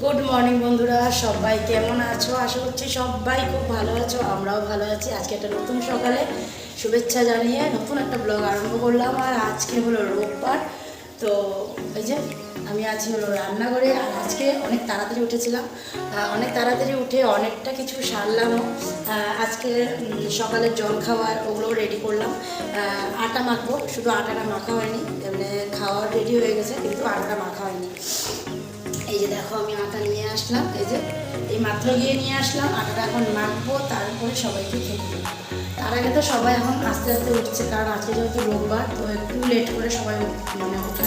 Good morning বন্ধুরা, সবাই কেমন আছো? আশা করছি সবাই খুব ভালো আছো, আমরাও ভালো আছি। আজকে একটা নতুন সকালে শুভেচ্ছা জানিয়ে নতুন একটা ব্লগ আরম্ভ করলাম। আর আজকে হলো রোববার, তো এই যে আমি আছি হলো রান্নাঘরে। আর আজকে অনেক তাড়াতাড়ি উঠেছিলাম, অনেক তাড়াতাড়ি উঠে অনেকটা কিছু সারলামও। আজকে সকালের জল খাওয়ার ওগুলো রেডি করলাম। আটা মাখবো, শুধু আটাটা মাখা হয়নি, এমনি খাওয়ার রেডি হয়ে গেছে কিন্তু আটাটা মাখা হয়নি। এই যে দেখো আমি আটা নিয়ে আসলাম, এই যে এই মাত্র গিয়ে নিয়ে আসলাম। আটাটা এখন মাখবো, তারপরে সবাইকে খেতে দেবো। তার আগে তো সবাই এখন আস্তে আস্তে উঠছে, কারণ আজকে যেহেতু রোববার, তো একটু লেট করে সবাই মানে ওঠা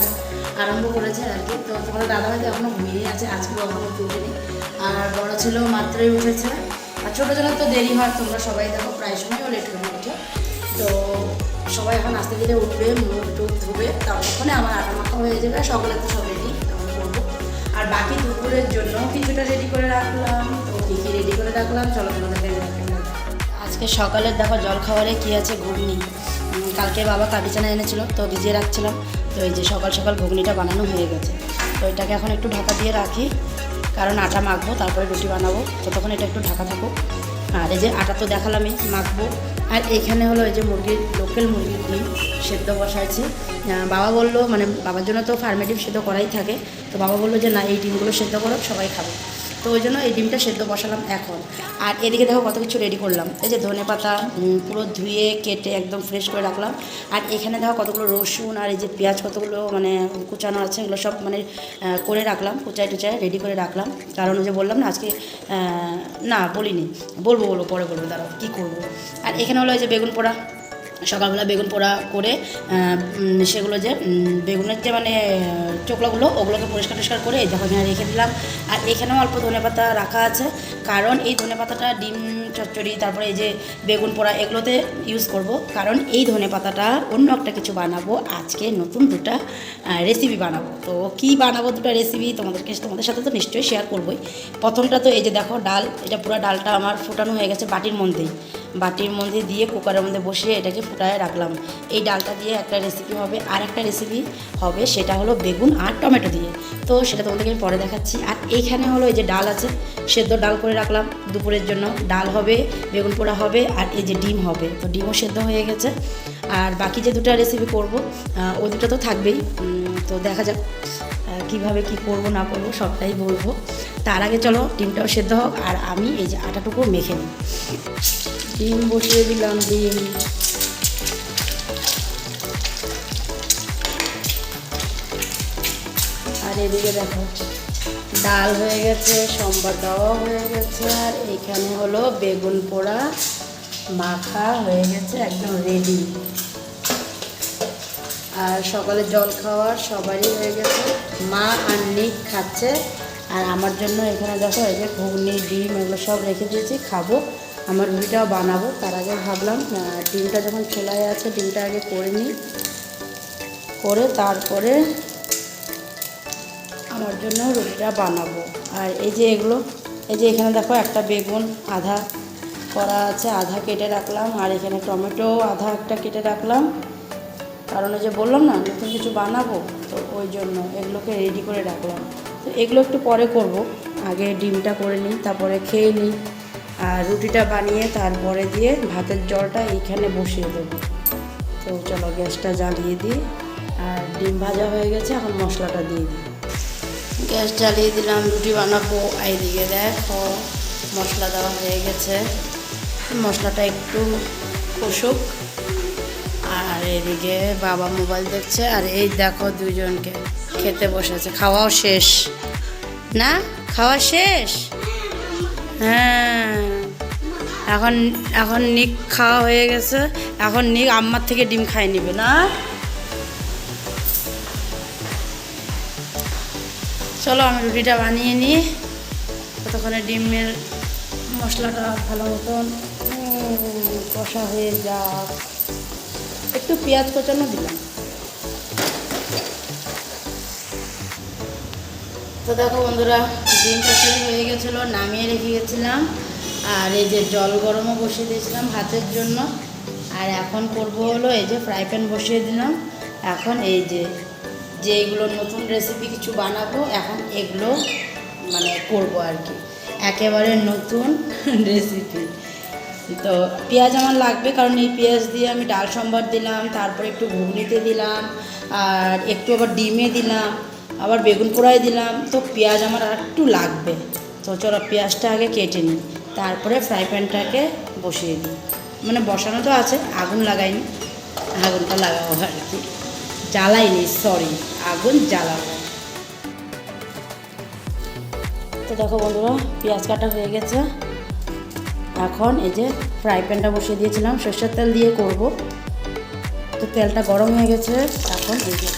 আরম্ভ করেছে আর কি। তো তোমাদের দাদাভাই তো এখনও ঘুমিয়ে আছে, আজকেও এখনও উঠেনি। আর বড় ছেলেও মাত্রই উঠেছে। আর ছোটো জনের তো দেরি হয়, তোমরা সবাই দেখো প্রায় সময়ও লেট করে উঠে। তো সবাই এখন আস্তে ধীরে উঠবে, মুখ টুক ধুবে, ততক্ষণে আমার আটা মাখা হয়ে যাবে। সকালে তো সব রেডি করবো। আর বাকি দুপুরের জন্য কিছুটা রেডি করে রাখলাম। তো কী কী রেডি করে রাখলাম চলো তোমাদের রাখলাম। আজকে সকালের দেখো জলখাবারে কী আছে, ঘুগনি। কালকে বাবা কাবিচানা এনেছিল, তো ভিজিয়ে রাখছিলাম। তো এই যে সকাল সকাল ঘুগনিটা বানানো হয়ে গেছে। তো এটাকে এখন একটু ঢাকা দিয়ে রাখি, কারণ আটা মাখবো তারপরে রুটি বানাবো, ততক্ষণ এটা একটু ঢাকা থাকুক। আর এই যে আটা তো দেখালামই, মাখবো। আর এখানে হলো এই যে মুরগির, লোকাল মুরগির ডিম সেদ্ধ বসাইছি। বাবা বললো, মানে বাবার জন্য তো ফার্মে ডিম সেদ্ধ করাই থাকে, তো বাবা বললো যে না, এই ডিমগুলো সেদ্ধ করো, সবাই খাবে। তো ওই জন্য এই ডিমটা সেদ্ধ বসালাম এখন। আর এদিকে দেখো কত কিছু রেডি করলাম। এই যে ধনে পাতা পুরো ধুয়ে কেটে একদম ফ্রেশ করে রাখলাম। আর এখানে দেখো কতগুলো রসুন আর এই যে পেঁয়াজ কতগুলো মানে কুচানো আছে, এগুলো সব মানে করে রাখলাম, কুচায় টুচায় রেডি করে রাখলাম। কারণ ওই যে বললাম না আজকে, না বলিনি, বলবো পরে বলবো, দাঁড়াও কী করবো। আর এখানে হলো এই যে বেগুন পোড়া, সকালবেলা বেগুন পোড়া করে সেগুলো যে বেগুনের যে মানে চোকলাগুলো, ওগুলোকে পরিষ্কার করে এই দেখো এখানে রেখে দিলাম। আর এখানেও অল্প ধনেপাতা রাখা আছে, কারণ এই ধনেপাতাটা ডিম চচ্চড়ি, তারপরে এই যে বেগুন পোড়া, এগুলোতে ইউজ করব। কারণ এই ধনেপাতাটা অন্য একটা কিছু বানাবো আজকে, নতুন দুটো রেসিপি বানাবো। তো কী বানাবো দুটো রেসিপি তোমাদের সাথে তো নিশ্চয়ই শেয়ার করবোই। প্রথমটা তো এই যে দেখো ডাল, এটা পুরো ডালটা আমার ফোটানো হয়ে গেছে বাটির মধ্যে দিয়ে কুকারের মধ্যে বসিয়ে এটাকে ফুটায় রাখলাম। এই ডালটা দিয়ে একটা রেসিপি হবে, আর একটা রেসিপি হবে সেটা হলো বেগুন আর টমেটো দিয়ে। তো সেটা তোমাদেরকে আমি পরে দেখাচ্ছি। আর এইখানে হলো এই যে ডাল আছে, সেদ্ধ ডাল করে রাখলাম দুপুরের জন্য। ডাল হবে, বেগুন পোড়া হবে, আর এই যে ডিম হবে। তো ডিমও সেদ্ধ হয়ে গেছে। আর বাকি যে দুটো রেসিপি করব, ওই দুটো তো থাকবেই। তো দেখা যাক কীভাবে কী করবো না করবো, সবটাই বলবো। তার আগে চলো ডিমটাও সেদ্ধ হোক, আর আমি এই যে আটাটুকু মেখে নিই। ডিম বসিয়ে দিলাম, ডিম। আর এদিকে দেখো ডাল হয়ে গেছে, সম্বারটাও হয়ে গেছে, আর এইখানে হলো বেগুন পোড়া মাখা হয়ে গেছে, একদম রেডি। আর সকালে জল খাওয়ার সবারই হয়ে গেছে, মা আর নিক খাচ্ছে। আর আমার জন্য এখানে দেখো এই যে ঘুগনি, ডিম, এগুলো সব রেখে দিয়েছি, খাবো। আমার রুটিটাও বানাবো, তার আগে ভাবলাম ডিমটা যখন চুলায় আছে ডিমটা আগে করে নিই, করে তারপরে আমার জন্য রুটিটা বানাবো। আর এই যে এগুলো, এই যে এখানে দেখো একটা বেগুন আধা করা আছে, আধা কেটে রাখলাম। আর এখানে টমেটো আধা একটা কেটে রাখলাম, কারণ ওই যে বললাম না নতুন কিছু বানাবো, তো ওই জন্য এগুলোকে রেডি করে রাখলাম। তো এগুলো একটু পরে করব, আগে ডিমটা করে নিই, তারপরে খেয়ে নিই। আর রুটিটা বানিয়ে তারপরে দিয়ে ভাতের জলটা এইখানে বসিয়ে দেবো। তো চলো গ্যাসটা জ্বালিয়ে দিই। আর ডিম ভাজা হয়ে গেছে, এখন মশলাটা দিয়ে দিই। গ্যাস জ্বালিয়ে দিলাম, রুটি বানাবো। এইদিকে দেখো মশলা দেওয়া হয়ে গেছে, মশলাটা একটু কষুক। আর এদিকে বাবা মোবাইল দেখছে। আর এই দেখো দুজনকে খেতে বসেছে, খাওয়াও শেষ না, খাওয়া শেষ। হ্যাঁ, এখন নিক খাওয়া হয়ে গেছে, এখন নিক আম্মার থেকে ডিম খাই নিবে না। চলো আমি রুটিটা বানিয়ে নিই, ততক্ষণে ডিমের মশলাটা ভালো মতন কষা হয়ে যাক। একটু পেঁয়াজ কোচানো দিলাম। তো দেখো বন্ধুরা, ডিম কষানো হয়ে গেছিলো, নামিয়ে রেখে গেছিলাম। আর এই যে জল গরমও বসিয়ে দিয়েছিলাম ভাতের জন্য। আর এখন করবো হলো এই যে ফ্রাই প্যান বসিয়ে দিলাম। এখন এই যে এগুলো নতুন রেসিপি কিছু বানাবো, এখন এগুলো মানে করবো আর কি, একেবারে নতুন রেসিপি। তো পেঁয়াজ আমার লাগবে, কারণ এই পেঁয়াজ দিয়ে আমি ডাল সম্বার দিলাম, তারপরে একটু ঘুগনিতে দিলাম, আর একটু আবার ডিমে দিলাম, আবার বেগুন পোড়ায় দিলাম। তো পেঁয়াজ আমার আর একটু লাগবে। তো চলো পেঁয়াজটা আগে কেটে নিই, তারপরে ফ্রাই প্যানটাকে বসিয়ে দিই। মানে বসানো তো আছে, আগুন লাগাইনি, আগুনটা লাগাবো আর কি, জ্বালাইনি, সরি, আগুন জ্বালাবো। তো দেখো বন্ধুরা, পেঁয়াজ কাটা হয়ে গেছে। এখন এই যে ফ্রাই প্যানটা বসিয়ে দিয়েছিলাম, সরষের তেল দিয়ে করব। তো তেলটা গরম হয়ে গেছে। এখন এই যে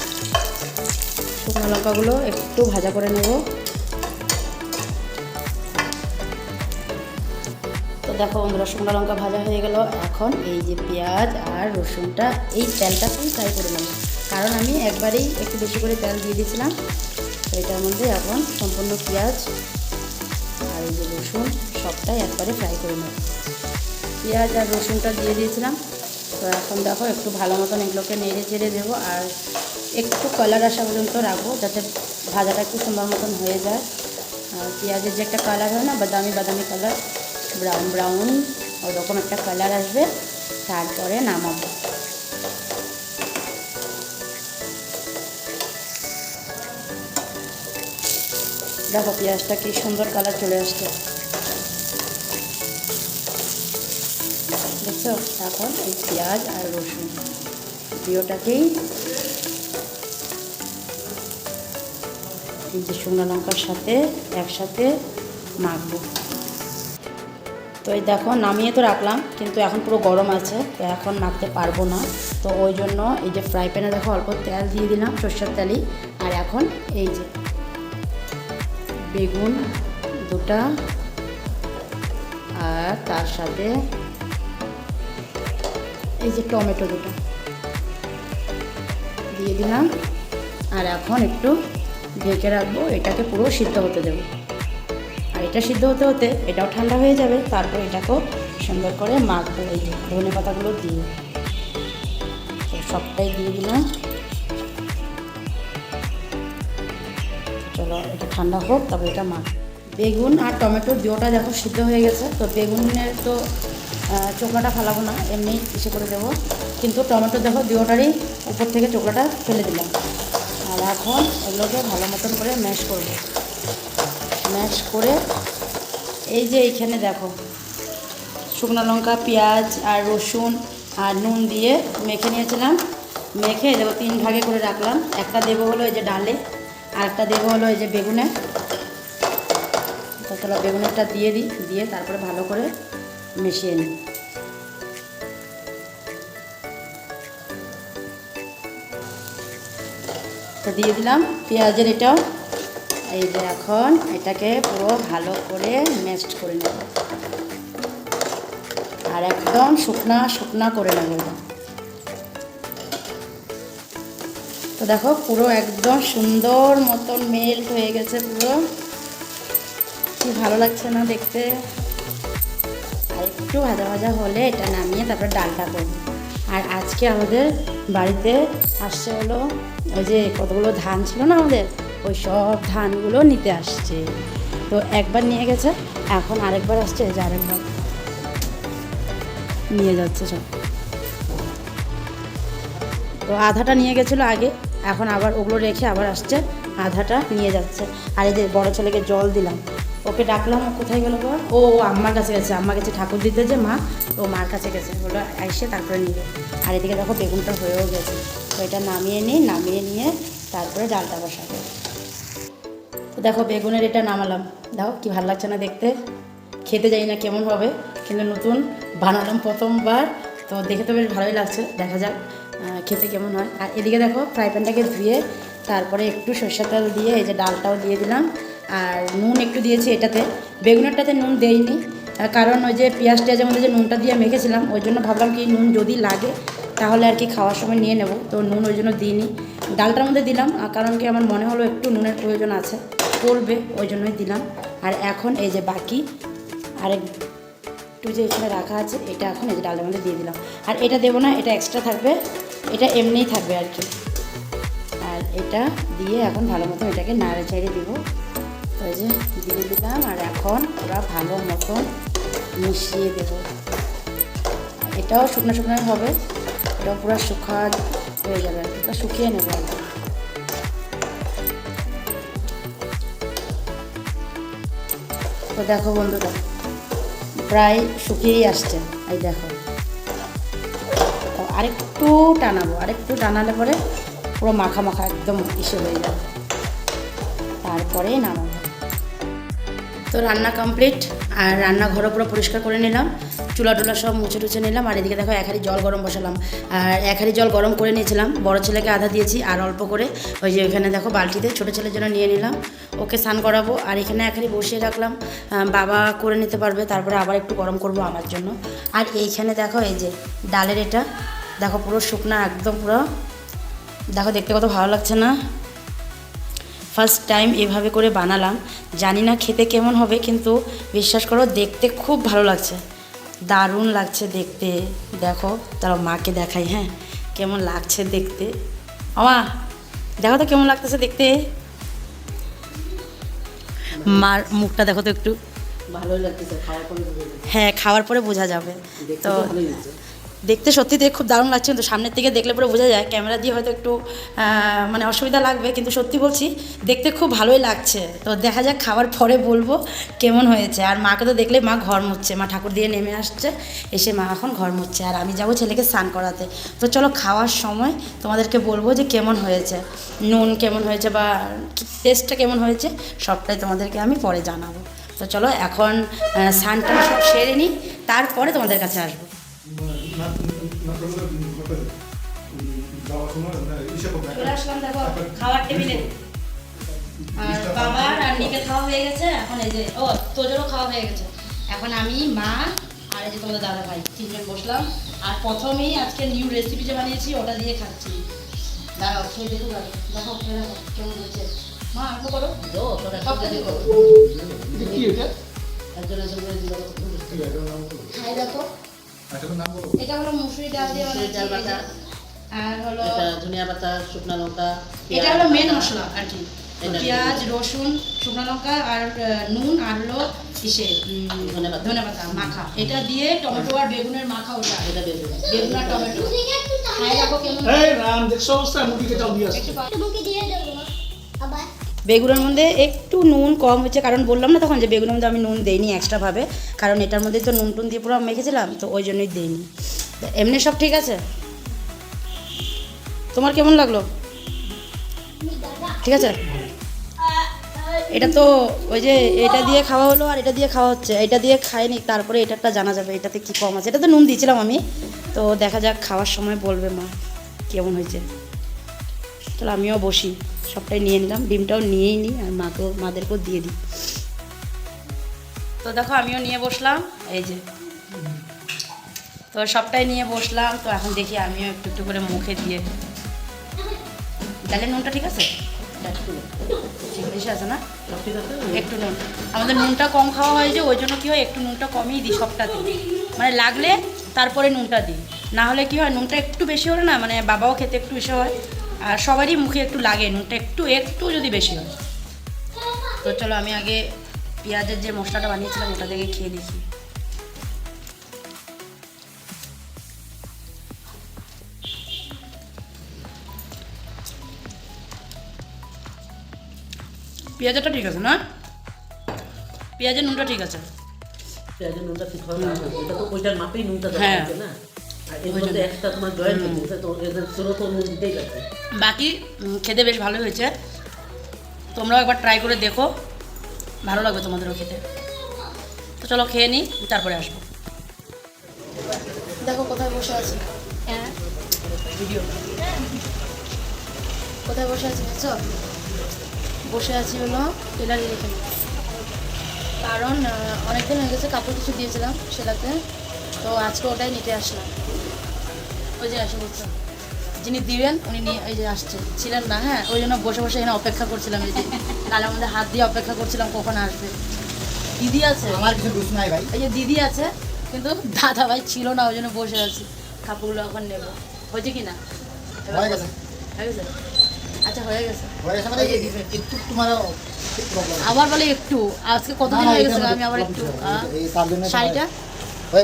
শুকনো লঙ্কাগুলো একটু ভাজা করে নেব। তো দেখো বন্ধুরা, শুকনো লঙ্কা ভাজা হয়ে গেল। এখন এই যে পেঁয়াজ আর রসুনটা এই তেলটাতেই ফ্রাই করে নেব, কারণ আমি একবারেই একটু বেশি করে তেল দিয়ে দিয়েছিলাম। তো এটার মধ্যে এখন সম্পূর্ণ পেঁয়াজ আর এই যে রসুন সবটাই একবারে ফ্রাই করে নেব। পেঁয়াজ আর রসুনটা দিয়ে দিয়েছিলাম। তো এখন দেখো একটু ভালো মতন এগুলোকে নেড়ে চেড়ে দেবো, আর একটু কালার আসা পর্যন্ত রাখবো, যাতে ভাজাটা একটু সুন্দর মতন হয়ে যায়। আর পেঁয়াজের যে একটা কালার হয় না, বাদামি বাদামি কালার, ব্রাউন ব্রাউন, ওরকম একটা কালার আসবে, তারপরে নামাবো। দেখো পেঁয়াজটা কি সুন্দর কালার চলে আসছে, দেখছো? এখন এই পেঁয়াজ আর রসুন দুটোটাকেই এই যে শুকনো লঙ্কার সাথে একসাথে মাখবো। তো এই দেখো নামিয়ে তো রাখলাম, কিন্তু এখন পুরো গরম আছে, তো এখন মাখতে পারবো না। তো ওই জন্য এই যে ফ্রাই প্যানে দেখো অল্প তেল দিয়ে দিলাম, সরষের তেলই। আর এখন এই যে বেগুন দুটা, আর তার সাথে এই যে টমেটো দুটো দিয়ে দিলাম। আর এখন একটু ঢেকে রাখবো, এটাকে পুরো সিদ্ধ হতে দেবো। আর এটা সিদ্ধ হতে হতে এটাও ঠান্ডা হয়ে যাবে, তারপর এটাকেও সুন্দর করে মাখবো। এই যে ধনে পাতাগুলো দিয়ে সবটাই দিয়ে দিলাম। চলো এটা ঠান্ডা হোক, তারপর এটা মাখ। বেগুন আর টমেটো দুটোটা দেখো সিদ্ধ হয়ে গেছে। তো বেগুনের তো চোখলাটা ফালাবো না, এমনি ইসে করে দেবো, কিন্তু টমেটো দেখো দুটোটারই উপর থেকে চোখলাটা ফেলে দিলাম। আর এখন এগুলোকে ভালো মতন করে ম্যাশ করবো। ম্যাশ করে এই যে এইখানে দেখো শুকনো লঙ্কা, পেঁয়াজ আর রসুন আর নুন দিয়ে মেখে নিয়েছিলাম। মেখে দেবো 3 ভাগে করে রাখলাম। একটা দেবো হলো এই যে ডালে, আর একটা দেবো হলো এই যে বেগুনে। তো চলো বেগুনেরটা দিয়ে দিই, দিয়ে তারপরে ভালো করে মিশিয়ে নিই। তো দিয়ে দিলাম পেঁয়াজের এটাও। এই যে এখন এটাকে পুরো ভালো করে ম্যাশড করে নেব, আর একদম শুকনা শুকনা করে নেব এটা। তো দেখো পুরো একদম সুন্দর মতন মেল্ট হয়ে গেছে, পুরো কি ভালো লাগছে না দেখতে। আর একটু ভাজা ভাজা হলে এটা নামিয়ে তারপরে ডালটা করব। আর আজকে আমাদের বাড়িতে আসছে হলো ওই যে কতগুলো ধান ছিল না আমাদের, ওই সব ধানগুলো নিতে আসছে। তো একবার নিয়ে গেছে, এখন আরেকবার আসছে, যে আরেকবার নিয়ে যাচ্ছে সব। তো আধাটা নিয়ে গেছিলো আগে, এখন আবার ওগুলো রেখে আবার আসছে, আধাটা নিয়ে যাচ্ছে। আর এই যে বড় ছেলেকে জল দিলাম, ওকে ডাকলাম, ও কোথায় গেলো বল? ও আম্মার কাছে গেছে, আম্মা গেছে ঠাকুর দিতে, যে মা ও মার কাছে গেছে, ওগুলো এসে তারপরে নিবে। আর এদিকে দেখো বেগুনটা হয়েও গেছে। তো এটা নামিয়ে নিই, নামিয়ে নিয়ে তারপরে ডালটা বসাবো। তো দেখো বেগুনের এটা নামালাম, দেখো কি ভালো লাগছে না দেখতে। খেতে যাই না কেমন হবে, কিন্তু নতুন বানালাম প্রথমবার, তো দেখে তো বেশ ভালোই লাগছে। দেখা যাক খেতে কেমন হয়। আর এদিকে দেখো ফ্রাই প্যানটাকে ধুয়ে তারপরে একটু সরষের তেল দিয়ে এই যে ডালটাও দিয়ে দিলাম, আর নুন একটু দিয়েছি এটাতে। বেগুনেরটাতে নুন দেইনি, কারণ ওই যে পেঁয়াজ টেয়াজের মধ্যে যে নুনটা দিয়ে মেখেছিলাম, ওই জন্য ভাবলাম কি নুন যদি লাগে তাহলে আর কি খাওয়ার সময় নিয়ে নেব। তো নুন ওই জন্য দিইনি, ডালটার মধ্যে দিলাম, কারণ কি আমার মনে হলো একটু নুনের প্রয়োজন আছে, করবে, ওই জন্যই দিলাম। আর এখন এই যে বাকি আরেকটু যে এখানে রাখা আছে, এটা এখন এই যে ডালের মধ্যে দিয়ে দিলাম। আর এটা দেবো না, এটা এক্সট্রা থাকবে, এটা এমনিই থাকবে আর কি। আর এটা দিয়ে এখন ভালো মতো এটাকে নাড়ে চাড়িয়ে দিব। ওই যে দিয়ে দিলাম, আর এখন ওরা ভালো মতন মিশিয়ে দেবো। এটাও শুকনো শুকনো হবে, এটাও পুরো শুকা হয়ে যাবে, এটা শুকিয়ে নেবো। তো দেখো বন্ধুরা, প্রায় শুকিয়েই আসছে, এই দেখো। আরেকটু টানাবো, আরেকটু টানালে পরে পুরো মাখা মাখা একদম ইসে হয়ে যাবে, তারপরে নামাবো। তো রান্না কমপ্লিট, আর রান্নাঘরও পুরো পরিষ্কার করে নিলাম, চুলা টুলা সব মুছে টুছে নিলাম। আর এদিকে দেখো 1 হাঁড়ি জল গরম বসালাম, আর 1 হাঁড়ি জল গরম করে নিয়েছিলাম, বড় ছেলেকে আধা দিয়েছি, আর অল্প করে ওই যে ওইখানে দেখো বালতিতে ছোটো ছেলের জন্য নিয়ে নিলাম, ওকে স্নান করাবো। আর এখানে 1 হাঁড়ি বসিয়ে রাখলাম, বাবা করে নিতে পারবে, তারপরে আবার একটু গরম করব আমার জন্য। আর এইখানে দেখো এই যে ডালের এটা দেখো পুরো শুকনা একদম পুরো, দেখো দেখতে কত ভালো লাগছে না। ফার্স্ট টাইম এভাবে করে বানালাম, জানি না খেতে কেমন হবে, কিন্তু বিশ্বাস করো দেখতে খুব ভালো লাগছে, দারুণ লাগছে দেখতে। দেখো তারা মাকে দেখাই, হ্যাঁ কেমন লাগছে দেখতে। আমা দেখো তো কেমন লাগতেছে দেখতে, মার মুখটা দেখো তো একটু, ভালোই লাগতেছে, হ্যাঁ খাওয়ার পরে বোঝা যাবে। তো দেখতে সত্যি দেখে খুব দারুণ লাগছে, কিন্তু সামনের থেকে দেখলে পরে বোঝা যায়, ক্যামেরা দিয়ে হয়তো একটু মানে অসুবিধা লাগবে, কিন্তু সত্যি বলছি দেখতে খুব ভালোই লাগছে। তো দেখা যাক খাওয়ার পরে বলবো কেমন হয়েছে। আর মাকে তো দেখলে মা ঘর মুছছে, মা ঠাকুর দিয়ে নেমে আসছে, এসে মা এখন ঘর মুছছে, আর আমি যাবো ছেলেকে স্নান করাতে। তো চলো খাওয়ার সময় তোমাদেরকে বলবো যে কেমন হয়েছে, নুন কেমন হয়েছে বা টেস্টটা কেমন হয়েছে, সবটাই তোমাদেরকে আমি পরে জানাবো। তো চলো এখন স্নানটা সব সেরে নিই, তারপরে তোমাদের কাছে আসবো। চলে আসলাম দেখো খাওয়ার টেবিলে, আর বাবার আর নিকে খাওয়া হয়ে গেছে, এখন এই যে ও তোজোরও খাওয়া হয়ে গেছে, এখন আমি মা আর এই যে তোমাদের দাদা ভাই 3 জন বসলাম। আর প্রথমেই আজকে নিউ রেসিপি যে বানিয়েছি ওটা দিয়ে খাচ্ছি, দাঁড়াও খেয়ে দেখো, দেখো খেয়ে দেখো কেমন হয়েছে। মা আরম্ভ করো, খাই দেখো। এটা হলো মুসুরি ডাল দিয়ে বানাচ্ছি, আর হলো ধনিয়া পাতা, শুকনো লঙ্কা, এটা হলো মেন মশলা আর কি, পেঁয়াজ রসুন শুকনো লঙ্কা আর নুন আর হলো ইসে ধনে পাতা মাখা, এটা দিয়ে টমেটো আর বেগুনের মাখা, ওটা এটা বেগুন আর টমেটো। খাই দেখো কেমন। এই রাম দেখছো অবস্থা, মুড়িকে চাল দিয়ে আসছে, মুড়ি দিয়ে দেবো আবার। বেগুনের মধ্যে একটু নুন কম হয়েছে, কারণ বললাম না তখন যে বেগুনের মধ্যে আমি নুন দেইনি এক্সট্রাভাবে, কারণ এটার মধ্যে তো নুন টুন দিয়ে পুরো মেখেছিলাম, তো ওই জন্যই দেইনি। এমনি সব ঠিক আছে। তোমার কেমন লাগলো? ঠিক আছে। এটা তো ওই যে এটা দিয়ে খাওয়া হলো, আর এটা দিয়ে খাওয়া হচ্ছে, এটা দিয়ে খাইনি, তারপরে এটাটা জানা যাবে এটাতে কি কম আছে। এটা তো নুন দিয়েছিলাম আমি, তো দেখা যাক খাওয়ার সময় বলবে মা কেমন হয়েছে। তাহলে আমিও বসি, সবটাই নিয়ে নিলাম, ডিমটাও নিয়েই নিই, আর মাদেরকেও দিয়ে দিই। তো দেখো আমিও নিয়ে বসলাম, এই যে তো সবটাই নিয়ে বসলাম। তো এখন দেখি আমিও একটু একটু করে মুখে দিয়ে, ডালের নুনটা ঠিক আছে, ঠিক বেশি আছে না, একটু নুন, আমাদের নুনটা কম খাওয়া হয় যে, ওই জন্য কী হয় একটু নুনটা কমই দিই সবটাতে, মানে লাগলে তারপরে নুনটা দিই, না হলে কী হয় নুনটা একটু বেশি হলে না মানে বাবাও খেতে একটু বেশি হয়, আর সবারই মুখে একটু লাগে নুনটা একটু একটু যদি বেশি হয়। তো চলো আমি আগে পেঁয়াজের যে মশলাটা বানিয়েছিলাম ওটা থেকে খেয়ে দেখি। পেঁয়াজটা ঠিক আছে না, পেঁয়াজের নুনটা ঠিক আছে, পেঁয়াজের নুনটা ঠিক হবে না, এটা তো ওইটার মাপেই নুনটা দেওয়া আছে না, আর এর মধ্যে একটা তোমার জয়েন্ট হচ্ছে, তো এদের পুরো তো নুন দিতেই লাগবে। বাকি খেতে বেশ ভালো হয়েছে, তোমরাও একবার ট্রাই করে দেখো, ভালো লাগবে তোমাদেরও খেতে। তো চলো খেয়ে নিই, তারপরে আসবো। দেখো কোথায় বসে আছি, হ্যাঁ ভিডিও কোথায় বসে আছি বুঝছো, বসে আছি হলো টেলারের এখানে, কারণ অনেকদিন হয়ে গেছে কাপড় কিছু দিয়েছিলাম সেটাতে, তো আজকে ওটাই নিতে আসলাম। ওই যে আসে বলছো যিনি দিবেন উনি নিয়ে এই যে আসছে, ছিলেন না, হ্যাঁ ওই জন্য বসে বসে এখানে অপেক্ষা করছিলাম, এই যে গালের মধ্যে হাত দিয়ে অপেক্ষা করছিলাম কখন আসবে। দিদি আছে, আমার কিছু দোষ নাই ভাই, এই যে দিদি আছে, কিন্তু দাদা ভাই ছিল না, ওই জন্য বসে আছি, কাপড়গুলো এখন নেবো। হয়েছে কি না, হয়ে গেছে, হয়ে গেছে। আচ্ছা হয়ে গেছে। হয়ে গেছে মানে একটু তোমার প্রবলেম। আবার বলে একটু, আজকে কতদিন হয়ে গেছে আমি আবার একটু এই তার জন্য শাড়িটা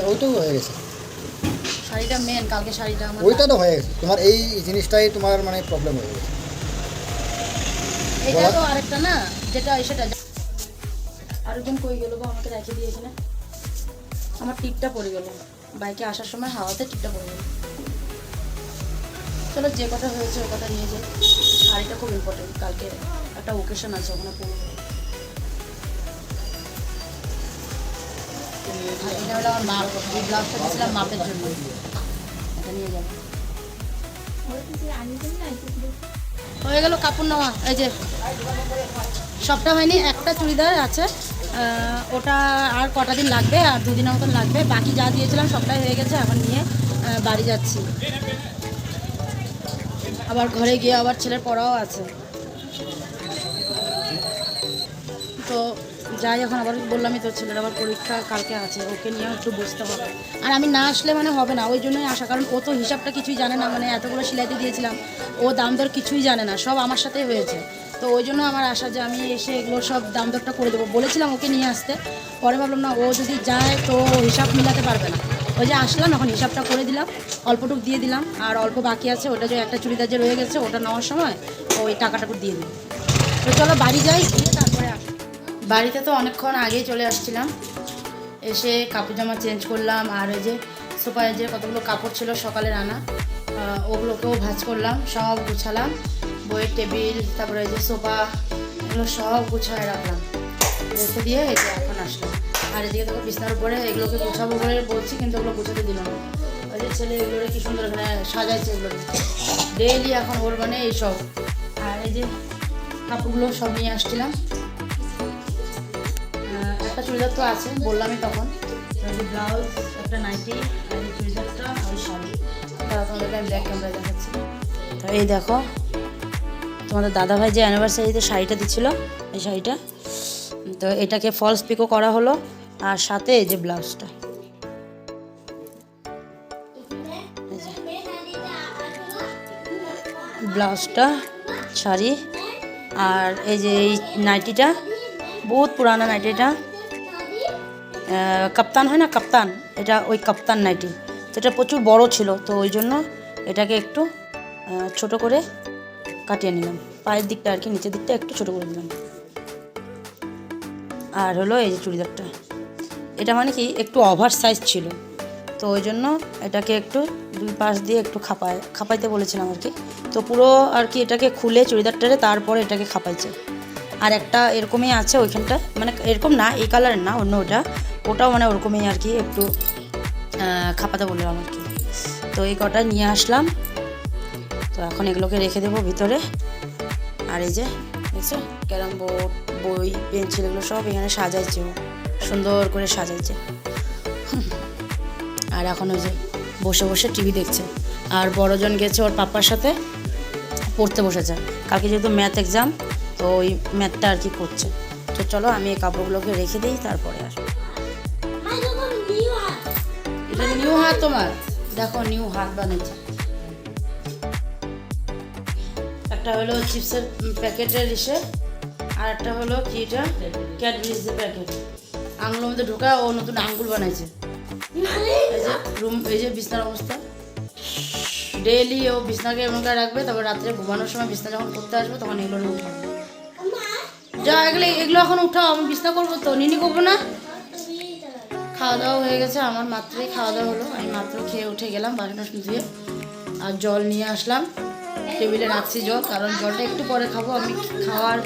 ওইটাও হয়ে গেছে। শাড়িটা মেন, কালকে শাড়িটা আমার ওইটা তো হয়ে গেছে, তোমার এই জিনিসটাই তোমার মানে প্রবলেম হয়ে গেছে। এটা তো আরেকটা না, যেটা সেটা আরেকজন কই গেল বা আমাকে রেখে দিয়েছে না, আমার টিপটা পড়ে গেল বাইকে আসার সময়, হাওয়াতে টিপটা পড়ে গেল। চলো যে কথা হয়েছে ওই কথা নিয়ে যাই। শাড়িটা খুব ইম্পর্টেন্ট, কালকে একটা ওকেশন আছে ওখানে পড়ে। আর এটা হলো আমার মার কথা, এই ব্লাউজটা দিয়েছিলাম মাপের জন্য, এটা নিয়ে যাবো। হয়ে গেল কাপড় নেওয়া, এই যে সবটা হয়নি, একটা চুড়িদার আছে, ওটা আর কটা দিন লাগবে, আর 2 দিনের মতন লাগবে। বাকি যা দিয়েছিলাম সবটাই হয়ে গেছে, এখন নিয়ে বাড়ি যাচ্ছি। আবার ঘরে গিয়ে আবার ছেলের পড়াও আছে, তো যাই। এখন আবার বললামই তো ছেলের আবার পরীক্ষা কালকে আছে, ওকে নিয়ে একটু বসতে হবে। আর আমি না আসলে মানে হবে না, ওই জন্যই আসা, কারণ ও তো হিসাবটা কিছুই জানে না, মানে এতগুলো সিলাইতে দিয়েছিলাম, ও দাম দর কিছুই জানে না, সব আমার সাথেই হয়েছে। তো ওই জন্য আমার আশা যে আমি এসে এগুলো সব দাম দরটা করে দেবো। বলেছিলাম ওকে নিয়ে আসতে, পরে ভাবলাম না, ও যদি যায় তো হিসাব মিলাতে পারবে না। ওই যে আসলাম, এখন হিসাবটা করে দিলাম, অল্পটুকু দিয়ে দিলাম, আর অল্প বাকি আছে, ওটা যে একটা চুড়িদার যে রয়ে গেছে ওটা নেওয়ার সময় ওই টাকাটাকু দিয়ে দিই। তো চলো বাড়ি যাই, গিয়ে তারপরে আসি। বাড়িতে তো অনেকক্ষণ আগেই চলে আসছিলাম, এসে কাপড় জামা চেঞ্জ করলাম, আর ওই যে সোফায় যে কতগুলো কাপড় ছিল সকালের আনা, ওগুলোকেও ভাঁজ করলাম, সব গুছালাম, বইয়ের টেবিল, তারপরে ওই যে সোফা, এগুলো সব গুছায় রাখলাম, রেখে দিয়ে এই যে এখন আসলাম। আর এদিকে দেখো বিছনার উপরে এগুলোকে গুছাবো বলে বলছি, কিন্তু ওগুলো গুছাতে দিল না। ওই যে ছেলে এগুলো কি সুন্দর এখানে সাজাইছে, এগুলো ডেইলি এখন ওর মানে এইসব। আর এই যে কাপড়গুলো সব নিয়ে আসছিলাম, একটা চুড়িদার তো আছে বললামই তখন, ব্লাউজ, একটা নাইটি, আর এই চুড়িদারটা, ওই শাড়ি। তারা তোমাদেরকে আমি ব্যাক ক্যামেরায় দেখাচ্ছি। তো এই দেখো তোমাদের দাদাভাই যে অ্যানিভার্সারিতে শাড়িটা দিচ্ছিলো, এই শাড়িটা, তো এটাকে ফলস পিকো করা হলো, আর সাথে এই যে ব্লাউজটা, ব্লাউজটা, শাড়ি, আর এই যে এই নাইটিটা, বহুত পুরানা নাইটি, এটা কাপ্তান হয় না, কাপ্তান, এটা ওই কাপ্তান নাইটি। তো এটা প্রচুর বড় ছিল, তো ওই জন্য এটাকে একটু ছোট করে কাটিয়ে নিলাম, পায়ের দিকটা আর কি, নিচের দিকটা একটু ছোট করে দিলাম। আর হলো এই যে চুড়িদারটা, এটা মানে কি একটু ওভার সাইজ ছিল, তো ওই জন্য এটাকে একটু 2 পাশ দিয়ে একটু খাপাইতে বলেছিলাম আর কি। তো পুরো আর কি এটাকে খুলে চুড়িদারটারে তারপরে এটাকে খাপাইছে। আর একটা এরকমই আছে ওইখানটা, মানে এরকম না, এই কালারের না, অন্য ওটাও মানে ওরকমই আর কি, একটু খাপাতে বললাম আর কি। তো এই কটা নিয়ে আসলাম, তো এখন এগুলোকে রেখে দেবো ভিতরে। আর এই যে দেখছো ক্যারাম বোর্ড, বই, পেন্সিল, এগুলো সব এখানে সাজাইছে, সুন্দর করে সাজাইছে। আর এখন ওই যে বসে বসে টিভি দেখছে। আর বড়জন গেছে ওর পাপ্পার সাথে পড়তে বসেছে, কালকে যেহেতু ম্যাথ এক্সাম, তো ওই ম্যাথটা আর কি করছে। তো চলো আমি এই কাপড়গুলোকে রেখে দিই, তারপরে আসবো। এটা নিউ হাত, তোমার দেখো নিউ হাত বানিয়েছে। একটা হলো চিপসের প্যাকেটের ইসে, আর একটা হলো কি, এটা ক্যাডবেরিজের প্যাকেট, আঙুলের মধ্যে ঢোকা, ও নতুন আঙ্গুল বানাইছে। এই যে রুম, এই যে বিছনার অবস্থা, ডেইলি ও বিছনাকে এমন করে রাখবে, তারপর রাত্রে ঘুমানোর সময় বিছনা যখন করতে আসবে তখন এগুলো উঠাবে। যা এগুলো এখন উঠাও, আমি বিছনা করবো তো, নিনি করবো না। খাওয়া দাওয়া হয়ে গেছে আমার, মাত্রই খাওয়া দাওয়া হলো, আমি মাত্র খেয়ে উঠে গেলাম, বাসন টাসন ধুয়ে, আর জল নিয়ে আসলাম, টেবিলে রাখছি জল, কারণ জলটা একটু পরে খাবো। আমি খাওয়ার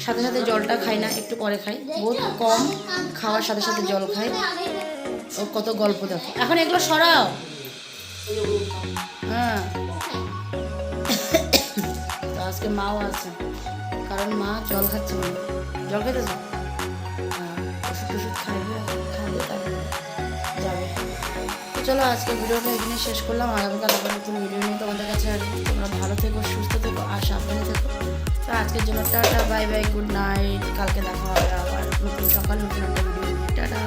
সাথে সাথে জলটা খাই না, একটু পরে খাই, বহুত কম খাওয়ার সাথে সাথে জল খাই। ও কত গল্প দেখো, এখন এগুলো সরাও। হ্যাঁ, তো আজকে মাও আছে, কারণ মা জল খাচ্ছে না, জল খেতেছে, ওষুধ টষুধ খাইবে তারপরে যাবে। তো চলো আজকে ভিডিওটা এখানে শেষ করলাম, আগামীকাল আবার নতুন ভিডিও নিয়ে তোমাদের কাছে আসবো। তোমরা ভালো থেকো, সুস্থ থেকো, আর সাবধানে থেকো। তো আজকের জন্য tata, bye bye, good night. কালকে দেখা হবে আবার নতুন সকাল, নতুন একটা ভিডিও নিয়ে। টাটা।